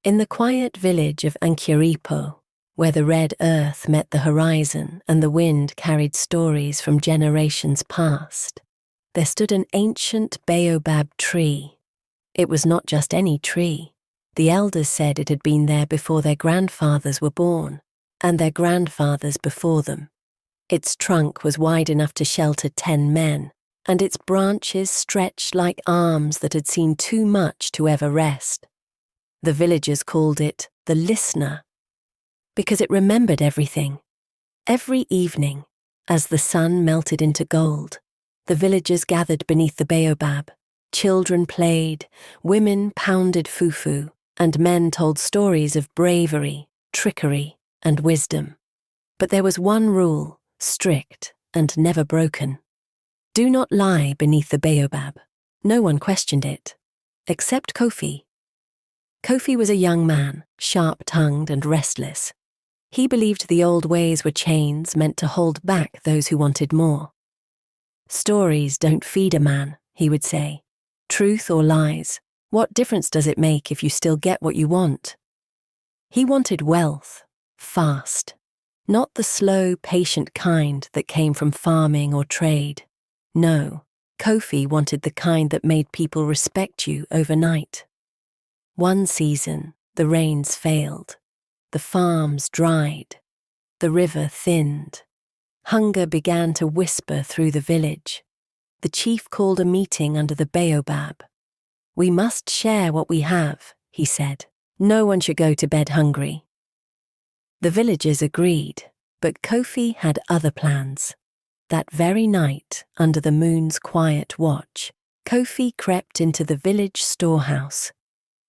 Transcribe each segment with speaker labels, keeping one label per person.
Speaker 1: In the quiet village of Ankyaripo, where the red earth met the horizon and the wind carried stories from generations past, there stood an ancient baobab tree. It was not just any tree. The elders said it had been there before their grandfathers were born, and their grandfathers before them. Its trunk was wide enough to shelter 10 men, and its branches stretched like arms that had seen too much to ever rest. The villagers called it the listener, because it remembered everything. Every evening, as the sun melted into gold, the villagers gathered beneath the baobab. Children played, women pounded fufu, and men told stories of bravery, trickery, and wisdom. But there was one rule, strict and never broken. Do not lie beneath the baobab. No one questioned it, except Kofi. Kofi was a young man, sharp-tongued and restless. He believed the old ways were chains meant to hold back those who wanted more. Stories don't feed a man, he would say. Truth or lies, what difference does it make if you still get what you want? He wanted wealth, fast, not the slow, patient kind that came from farming or trade. No, Kofi wanted the kind that made people respect you overnight. One season, the rains failed. The farms dried. The river thinned. Hunger began to whisper through the village. The chief called a meeting under the baobab. We must share what we have, he said. No one should go to bed hungry. The villagers agreed, but Kofi had other plans. That very night, under the moon's quiet watch, Kofi crept into the village storehouse.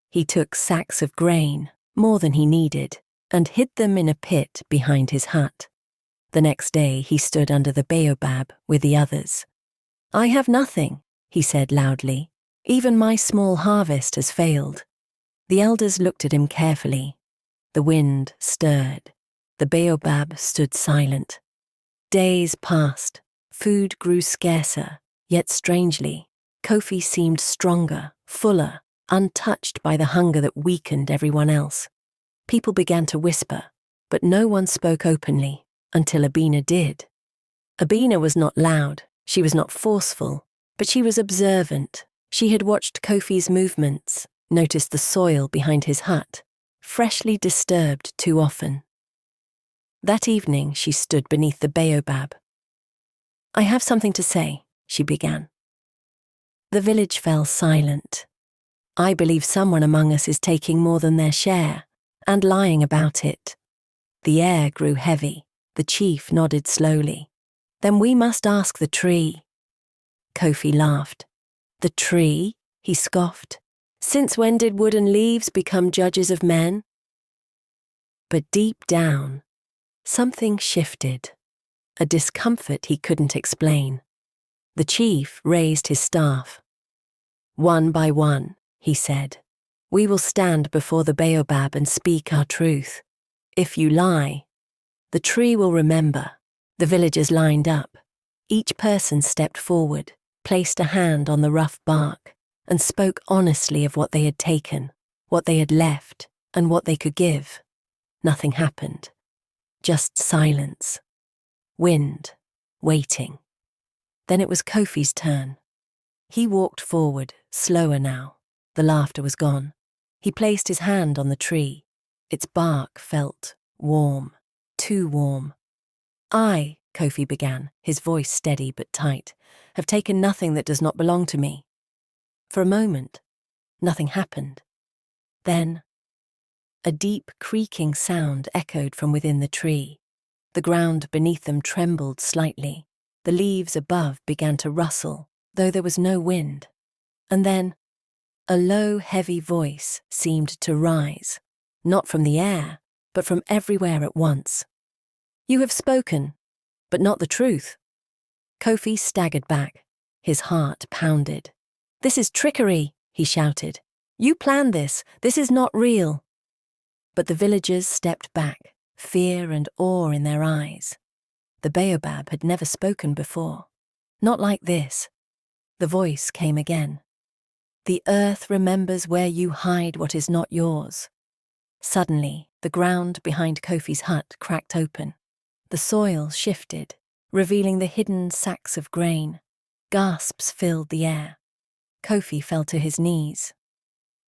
Speaker 1: He took sacks of grain, more than he needed, and hid them in a pit behind his hut. The next day he stood under the baobab with the others. I have nothing, he said loudly. Even my small harvest has failed. The elders looked at him carefully. The wind stirred. The baobab stood silent. Days passed. Food grew scarcer, yet strangely, Kofi seemed stronger, fuller, untouched by the hunger that weakened everyone else. People began to whisper, but no one spoke openly, until Abina did. Abina was not loud, she was not forceful, but she was observant. She had watched Kofi's movements, noticed the soil behind his hut, freshly disturbed too often. That evening she stood beneath the baobab. I have something to say, she began. The village fell silent. I believe someone among us is taking more than their share, and lying about it. The air grew heavy. The chief nodded slowly. Then we must ask the tree. Kofi laughed. The tree? He scoffed. Since when did wooden leaves become judges of men? But deep down, something shifted. A discomfort he couldn't explain. The chief raised his staff. One by one, he said, we will stand before the baobab and speak our truth. If you lie, the tree will remember. The villagers lined up. Each person stepped forward, placed a hand on the rough bark, and spoke honestly of what they had taken, what they had left, and what they could give. Nothing happened. Just silence. Wind, waiting. Then it was Kofi's turn. He walked forward, slower now. The laughter was gone. He placed his hand on the tree. Its bark felt warm, too warm. I, Kofi began, his voice steady but tight, have taken nothing that does not belong to me. For a moment, nothing happened. Then, a deep creaking sound echoed from within the tree. The ground beneath them trembled slightly. The leaves above began to rustle, though there was no wind. And then, a low, heavy voice seemed to rise, not from the air, but from everywhere at once. You have spoken, but not the truth. Kofi staggered back. His heart pounded. This is trickery, he shouted. You planned this. This is not real. But the villagers stepped back, fear and awe in their eyes. The baobab had never spoken before. Not like this. The voice came again. The earth remembers where you hide what is not yours. Suddenly, the ground behind Kofi's hut cracked open. The soil shifted, revealing the hidden sacks of grain. Gasps filled the air. Kofi fell to his knees.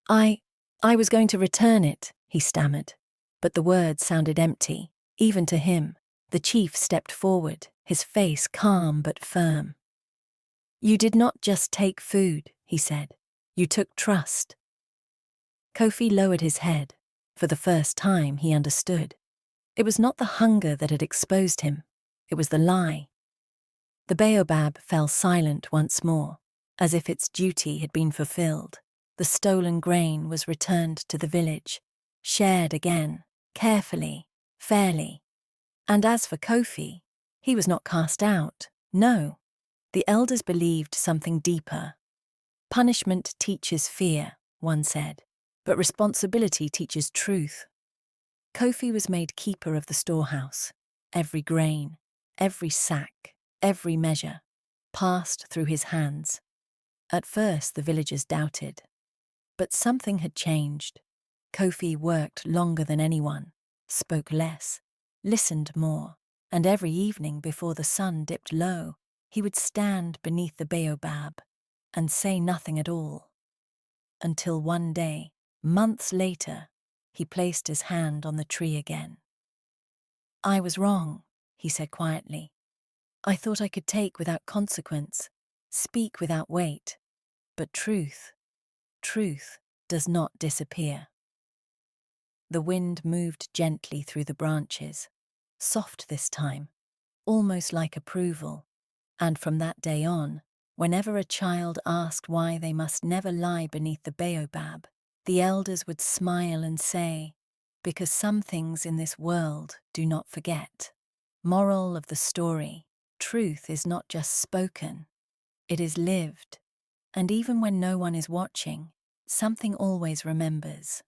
Speaker 1: I was going to return it, he stammered. But the words sounded empty, even to him. The chief stepped forward, his face calm but firm. You did not just take food, he said. You took trust. Kofi lowered his head. For the first time, he understood. It was not the hunger that had exposed him. It was the lie. The baobab fell silent once more, as if its duty had been fulfilled. The stolen grain was returned to the village, shared again, carefully, fairly. And as for Kofi, he was not cast out. No, the elders believed something deeper. Punishment teaches fear, one said, but responsibility teaches truth. Kofi was made keeper of the storehouse. Every grain, every sack, every measure passed through his hands. At first the villagers doubted. But something had changed. Kofi worked longer than anyone, spoke less, listened more, and every evening before the sun dipped low, he would stand beneath the baobab and say nothing at all. Until one day, months later, he placed his hand on the tree again. I was wrong, he said quietly. I thought I could take without consequence, speak without weight. But truth does not disappear. The wind moved gently through the branches, soft this time, almost like approval. And from that day on, whenever a child asked why they must never lie beneath the baobab, the elders would smile and say, because some things in this world do not forget. Moral of the story: truth is not just spoken, it is lived. And even when no one is watching, something always remembers.